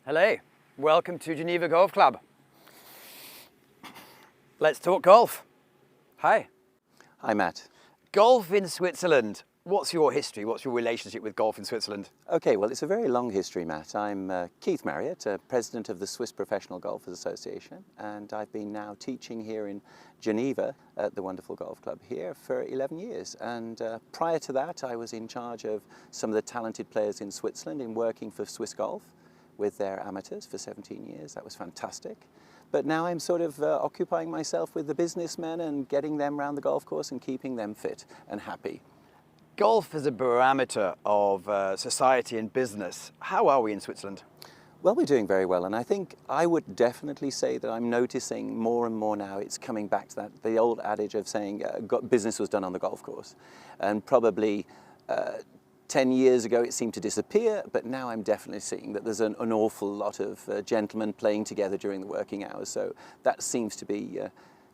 Hello, welcome to Geneva Golf Club. Let's talk golf. Hi. Hi, Matt. Golf in Switzerland. What's your history? What's your relationship with golf in Switzerland? Okay, well, it's a very long history, Matt. I'm Keith Marriott, President of the Swiss Professional Golfers Association, and I've been now teaching here in Geneva at the wonderful golf club here for 11 years. And prior to that, I was in charge of some of the talented players in Switzerland in working for Swiss Golf with their amateurs for 17 years. That was fantastic. But now I'm sort of occupying myself with the businessmen and getting them around the golf course and keeping them fit and happy. Golf is a barometer of society and business. How are we in Switzerland? Well, we're doing very well, and I think I would definitely say that I'm noticing more and more now it's coming back to the old adage of saying business was done on the golf course. And probably 10 years ago it seemed to disappear, but now I'm definitely seeing that there's an awful lot of gentlemen playing together during the working hours, so that seems to be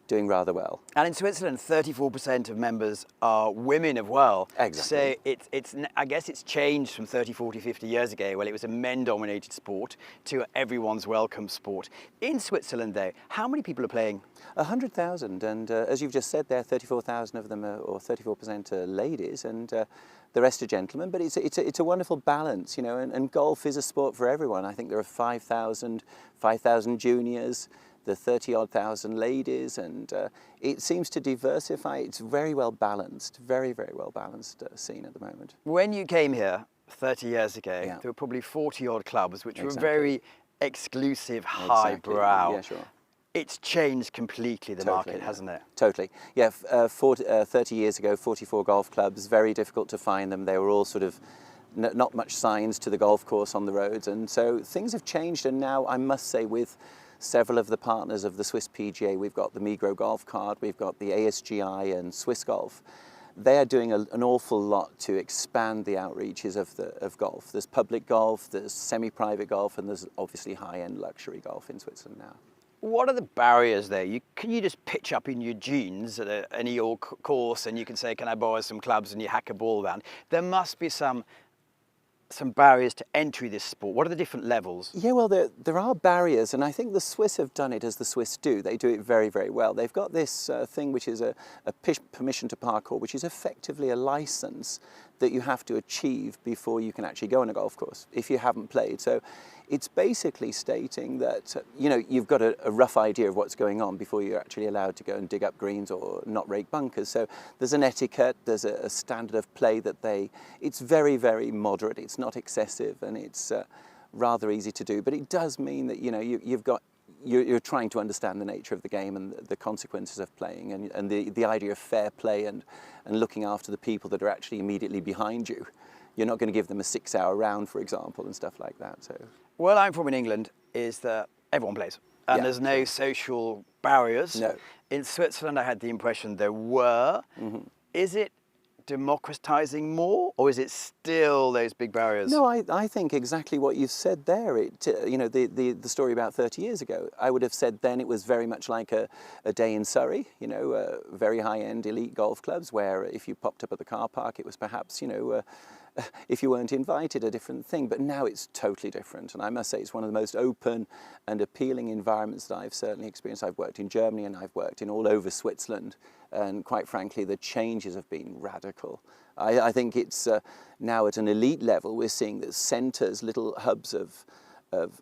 doing rather well. And in Switzerland, 34% of members are women as well. Exactly. So I guess it's changed from 30, 40, 50 years ago, when it was a men-dominated sport, to everyone's welcome sport. In Switzerland, though, how many people are playing? 100,000, and as you've just said there, 34,000 of them or 34% are ladies, and the rest are gentlemen. But it's a wonderful balance, you know, and golf is a sport for everyone. I think there are 5,000 juniors, the 30-odd thousand ladies, and it seems to diversify. It's very well balanced, very, very well balanced scene at the moment. When you came here 30 years ago, Yeah. there were probably 40-odd clubs, which Exactly. were very exclusive, highbrow. Yeah, sure. It's changed completely, the market, Yeah. hasn't it? Totally. Yeah, 30 years ago, 44 golf clubs, very difficult to find them. They were all sort of not much signs to the golf course on the roads. And so things have changed. And now I must say, with several of the partners of the Swiss PGA, we've got the Migros Golf Card, we've got the ASGI and Swiss Golf. They are doing an awful lot to expand the outreaches of golf. There's public golf, there's semi-private golf, and there's obviously high-end luxury golf in Switzerland now. What are the barriers there? Can you just pitch up in your jeans at any old course and you can say, can I borrow some clubs, and you hack a ball down? There must be some barriers to entry this sport. What are the different levels? Yeah, well, there are barriers, and I think the Swiss have done it as the Swiss do. They do it very, very well. They've got this thing which is a permission to parkour, which is effectively a license that you have to achieve before you can actually go on a golf course if you haven't played. So it's basically stating that you've got a rough idea of what's going on before you're actually allowed to go and dig up greens or not rake bunkers. So there's an etiquette, there's a standard of play that it's very, very moderate. It's not excessive, and it's rather easy to do. But it does mean that you're trying to understand the nature of the game and the consequences of playing, and the idea of fair play and looking after the people that are actually immediately behind you. You're not going to give them a 6-hour round, for example, and stuff like that. So, where I'm from in England is that everyone plays, and Yeah, there's no social barriers. No. In Switzerland, I had the impression there were. Mm-hmm. Is it democratizing more, or is it still those big barriers? No, I think exactly what you've said there. The story about 30 years ago, I would have said then it was very much like a day in Surrey, very high-end elite golf clubs where if you popped up at the car park, it was perhaps, if you weren't invited, a different thing. But now it's totally different. And I must say it's one of the most open and appealing environments that I've certainly experienced. I've worked in Germany and I've worked in all over Switzerland. And quite frankly, the changes have been radical. I think it's now at an elite level, we're seeing that centres, little hubs of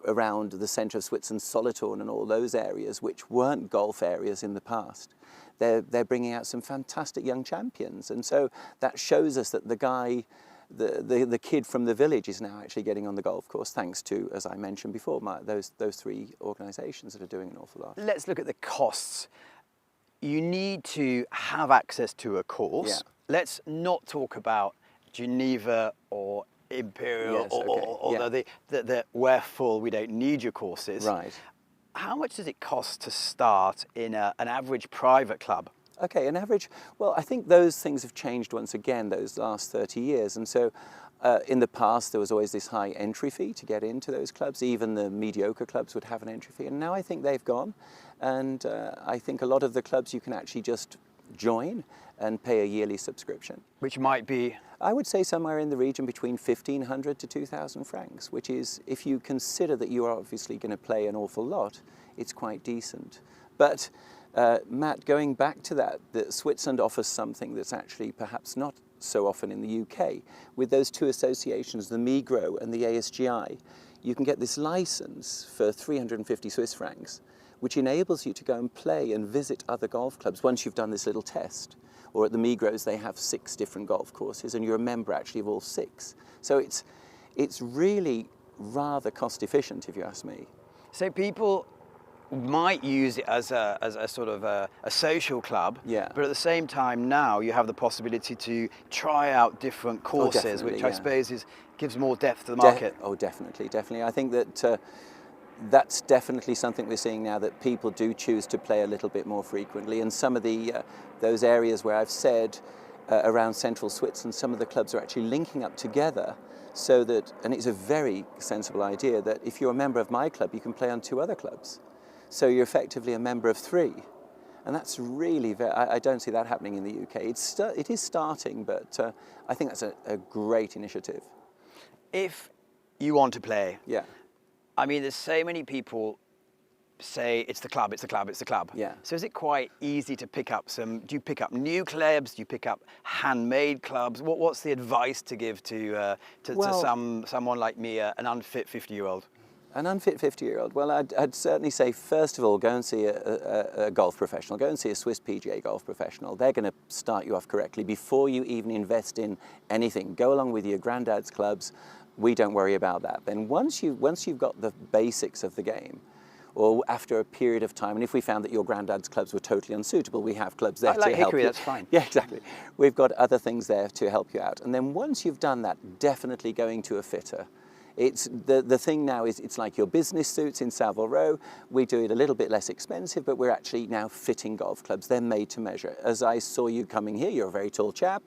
around the centre of Switzerland, Solothurn and all those areas, which weren't golf areas in the past. They're bringing out some fantastic young champions. And so that shows us that the kid from the village is now actually getting on the golf course, thanks to, as I mentioned before, those three organisations that are doing an awful lot. Let's look at the costs. You need to have access to a course. Yeah. Let's not talk about Geneva or Imperial, Yes, okay. or we're full, we don't need your courses. Right. How much does it cost to start in an average private club? Okay, an average, well, I think those things have changed once again those last 30 years. And so in the past, there was always this high entry fee to get into those clubs. Even the mediocre clubs would have an entry fee. And now I think they've gone. And I think a lot of the clubs you can actually just join and pay a yearly subscription. Which might be? I would say somewhere in the region between 1,500 to 2,000 francs, which is, if you consider that you are obviously going to play an awful lot, it's quite decent. But Matt, going back to that Switzerland offers something that's actually perhaps not so often in the UK. With those two associations, the Migros and the ASGI, you can get this license for 350 Swiss francs, which enables you to go and play and visit other golf clubs once you've done this little test. Or at the Migros, they have 6 different golf courses, and you're a member actually of all 6. So it's really rather cost efficient, if you ask me. So people might use it as a sort of a social club, Yeah. but at the same time now you have the possibility to try out different courses, which I suppose gives more depth to the market. Definitely. I think that that's definitely something we're seeing now, that people do choose to play a little bit more frequently. And some of those areas where I've said around central Switzerland, some of the clubs are actually linking up together, so that, and it's a very sensible idea, that if you're a member of my club, you can play on 2 other clubs. So you're effectively a member of 3. And that's really, I don't see that happening in the UK. It is starting, but I think that's a great initiative. If you want to play, yeah. I mean, there's so many people say it's the club. Yeah. So is it quite easy to pick up do you pick up new clubs? Do you pick up handmade clubs? What's the advice to give to someone like me, an unfit 50-year-old? An unfit 50-year-old? Well, I'd certainly say, first of all, go and see a golf professional. Go and see a Swiss PGA golf professional. They're going to start you off correctly before you even invest in anything. Go along with your granddad's clubs. We don't worry about that. Then once you've got the basics of the game, or after a period of time, and if we found that your granddad's clubs were totally unsuitable, we have clubs there to help you. Hickory, that's fine. Yeah, exactly. We've got other things there to help you out. And then once you've done that, definitely going to a fitter. It's the thing now is, it's like your business suits in Savile Row. We do it a little bit less expensive, but we're actually now fitting golf clubs. They're made to measure. As I saw you coming here, you're a very tall chap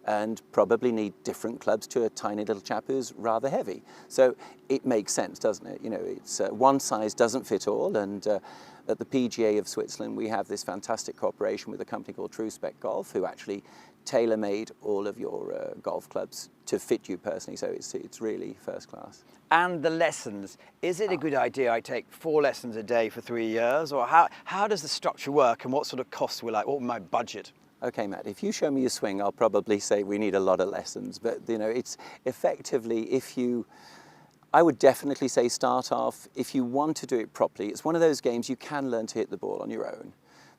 and probably need different clubs to a tiny little chap who's rather heavy. So it makes sense, doesn't it? You know, it's one size doesn't fit all. And at the PGA of Switzerland, we have this fantastic cooperation with a company called True Spec Golf, who actually tailor-made all of your golf clubs to fit you personally, so it's really first class. And the lessons, is it a good idea I take 4 lessons a day for 3 years, or how does the structure work, and what sort of costs what would my budget? Okay, Matt, if you show me your swing, I'll probably say we need a lot of lessons, but you know, it's effectively, I would definitely say start off, if you want to do it properly, it's one of those games you can learn to hit the ball on your own.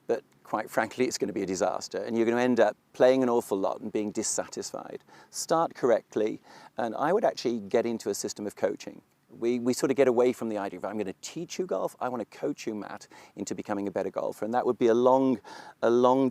But quite frankly, it's going to be a disaster, and you're going to end up playing an awful lot and being dissatisfied. Start correctly, and I would actually get into a system of coaching. We sort of get away from the idea of, I'm going to teach you golf, I want to coach you, Matt, into becoming a better golfer. And that would be a long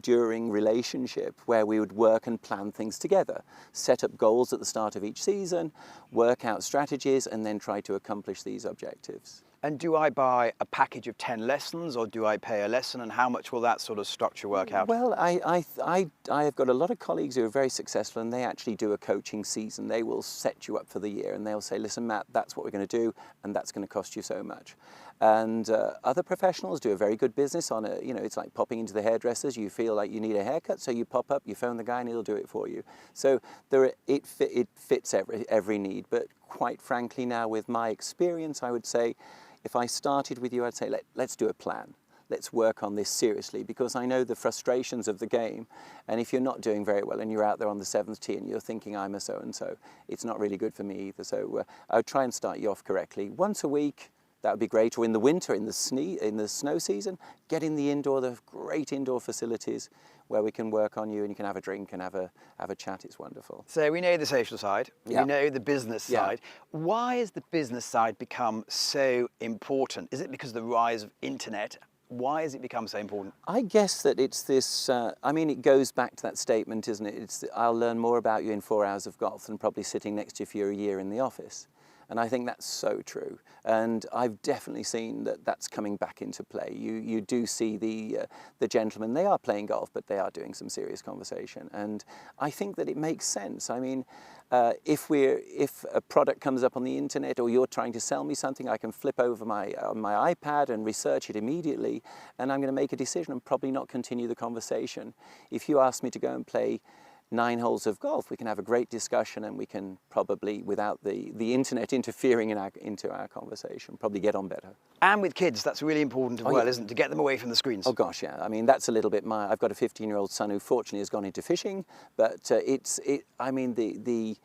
during relationship where we would work and plan things together, set up goals at the start of each season, work out strategies, and then try to accomplish these objectives. And do I buy a package of 10 lessons, or do I pay a lesson, and how much will that sort of structure work out? Well, I've got a lot of colleagues who are very successful, and they actually do a coaching season. They will set you up for the year, and they'll say, listen, Matt, that's what we're going to do, and that's going to cost you so much. And other professionals do a very good business on it's like popping into the hairdressers. You feel like you need a haircut, so you pop up, you phone the guy, and he'll do it for you. So it fits every need. But quite frankly now, with my experience, I would say, if I started with you, I'd say, let's do a plan. Let's work on this seriously, because I know the frustrations of the game. And if you're not doing very well and you're out there on the 7th tee and you're thinking, I'm a so-and-so, it's not really good for me either. So I would try and start you off correctly. Once a week, that would be great. Or in the winter, in the snow season, get in the great indoor facilities where we can work on you, and you can have a drink and have a chat. It's wonderful. So we know the social side, Yeah. we know the business Yeah. side. Why has the business side become so important? Is it because of the rise of internet? Why has it become so important? I guess that it's this, it goes back to that statement, isn't it? I'll learn more about you in 4 hours of golf than probably sitting next to you for a year in the office. And I think that's so true. And I've definitely seen that that's coming back into play. You do see the gentlemen, they are playing golf, but they are doing some serious conversation. And I think that it makes sense. I mean, if a product comes up on the internet or you're trying to sell me something, I can flip over my iPad and research it immediately, and I'm going to make a decision and probably not continue the conversation. If you ask me to go and play 9 holes of golf, we can have a great discussion, and we can probably, without the internet interfering into our conversation, probably get on better. And with kids, that's really important as well, isn't it? To get them away from the screens. Oh gosh, yeah. I mean, that's a little bit I've got a 15-year-old son who fortunately has gone into fishing, but I mean, the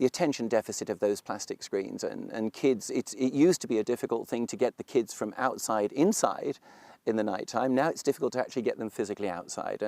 attention deficit of those plastic screens and kids, it used to be a difficult thing to get the kids from outside inside in the night time. Now it's difficult to actually get them physically outside,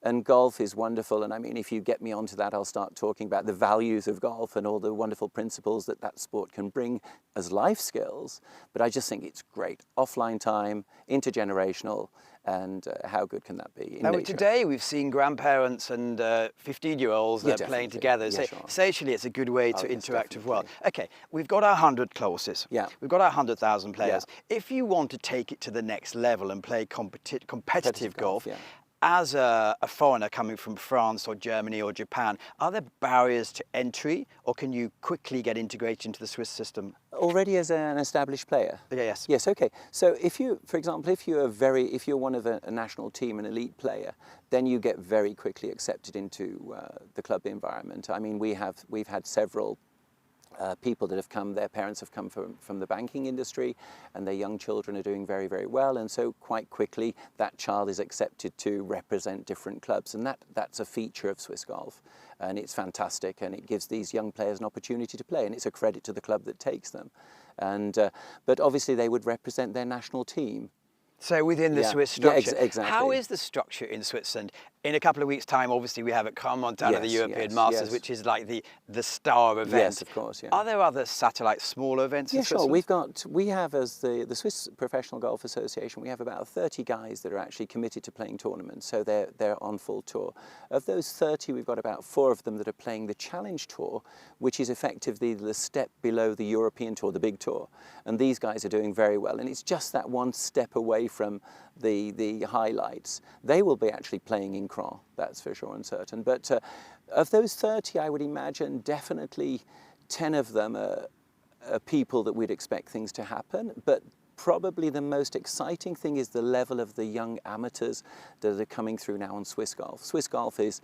and golf is wonderful. And I mean, if you get me onto that, I'll start talking about the values of golf and all the wonderful principles that sport can bring as life skills. But I just think it's great. Offline time, intergenerational, and how good can that be in Now, nature? today we've seen grandparents and 15-year-olds playing together. Yeah, So sure. socially, it's a good way to yes, interact as well. definitely. Okay, we've got our 100 classes. Yeah. We've got our 100,000 players. Yeah. If you want to take it to the next level and play competitive golf, yeah. as a foreigner coming from France or Germany or Japan, are there barriers to entry, or can you quickly get integrated into the Swiss system? Already as an established player? Yes. Yes, okay. So if you, for example, if you're one of a national team, an elite player, then you get very quickly accepted into the club environment. I mean, we've had several people that have come, their parents have come from the banking industry, and their young children are doing very, very well, and so quite quickly that child is accepted to represent different clubs, and that's a feature of Swiss golf, and it's fantastic, and it gives these young players an opportunity to play, and it's a credit to the club that takes them. And but obviously they would represent their national team. So within the Swiss structure. Yeah, exactly. How is the structure in Switzerland? In a couple of weeks' time, obviously, we have at Montana the European Masters, which is like the star event. Yes, of course, yeah. Are there other satellite smaller events in Switzerland? Sure. We have, as the Swiss Professional Golf Association, we have about 30 guys that are actually committed to playing tournaments, so they're on full tour. Of those 30, we've got about 4 of them that are playing the Challenge Tour, which is effectively the step below the European Tour, the big tour. And these guys are doing very well, and it's just that one step away from the highlights. They will be actually playing in Cron, that's for sure and certain. But of those 30, I would imagine definitely 10 of them are people that we'd expect things to happen. But probably the most exciting thing is the level of the young amateurs that are coming through now on Swiss golf. Swiss golf is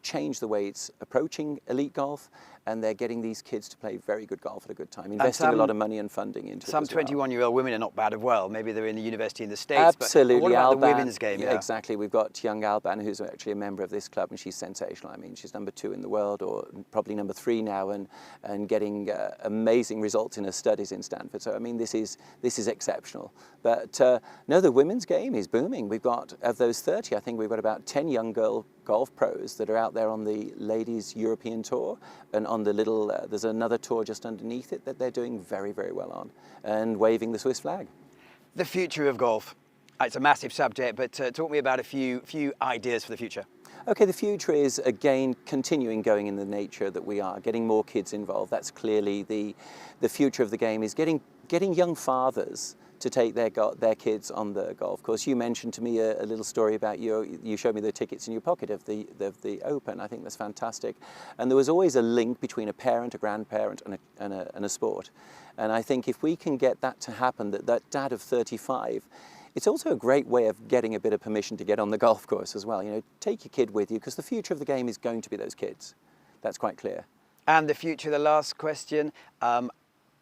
changed the way it's approaching elite golf, and they're getting these kids to play very good golf at a good time, investing a lot of money and funding into it. Some as well. 21-year-old women are not bad as well. Maybe they're in the university in the States. Absolutely. But what about Alban, the women's game? Yeah, exactly. We've got young Alban, who's actually a member of this club, and she's sensational. I mean, she's number 2 in the world, or probably number 3 now, and getting amazing results in her studies in Stanford. So I mean, this is exceptional. But no, the women's game is booming. We've got, of those 30, I think we've got about 10 young golf pros that are out there on the Ladies European Tour, and on the little, there's another tour just underneath it that they're doing very, very well on, and waving the Swiss flag. The future of golf. It's a massive subject, but talk me about a few ideas for the future. Okay, the future is, again, continuing going in the nature that we are, getting more kids involved. That's clearly the future of the game, is getting young fathers to take their kids on the golf course. You mentioned to me a little story about you showed me the tickets in your pocket of the Open. I think that's fantastic. And there was always a link between a parent, a grandparent, and a sport. And I think if we can get that to happen, that dad of 35, it's also a great way of getting a bit of permission to get on the golf course as well. You know, take your kid with you, because the future of the game is going to be those kids. That's quite clear. And the future, the last question.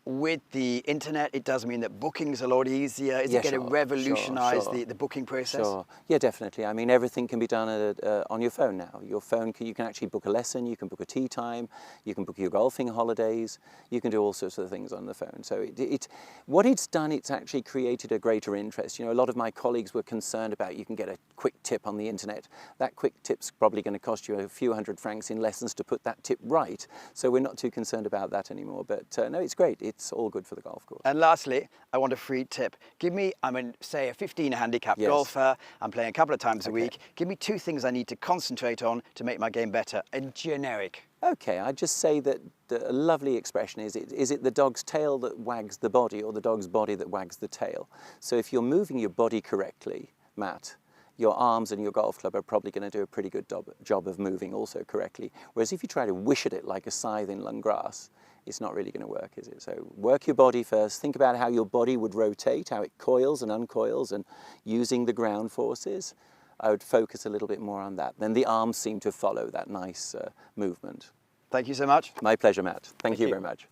With the internet, it does mean that booking's a lot easier. Is it going to revolutionise the booking process? Sure. Yeah, definitely. I mean, everything can be done on your phone now. Your phone, you can actually book a lesson, you can book a tee time, you can book your golfing holidays, you can do all sorts of things on the phone. So what it's done, it's actually created a greater interest. You know, a lot of my colleagues were concerned about you can get a quick tip on the internet. That quick tip's probably going to cost you a few hundred francs in lessons to put that tip right. So we're not too concerned about that anymore. But no, it's great. it's all good for the golf course. And lastly, I want a free tip. Give me, say a 15 handicap Yes. golfer. I'm playing a couple of times a week. Give me 2 things I need to concentrate on to make my game better. And generic. Okay, I'd just say that a lovely expression is it the dog's tail that wags the body or the dog's body that wags the tail? So if you're moving your body correctly, Matt, your arms and your golf club are probably going to do a pretty good job of moving also correctly. Whereas if you try to wish at it like a scythe in long grass, it's not really going to work, is it? So work your body first. Think about how your body would rotate, how it coils and uncoils, and using the ground forces. I would focus a little bit more on that. Then the arms seem to follow that nice movement. Thank you so much. My pleasure, Matt. Thank you very much.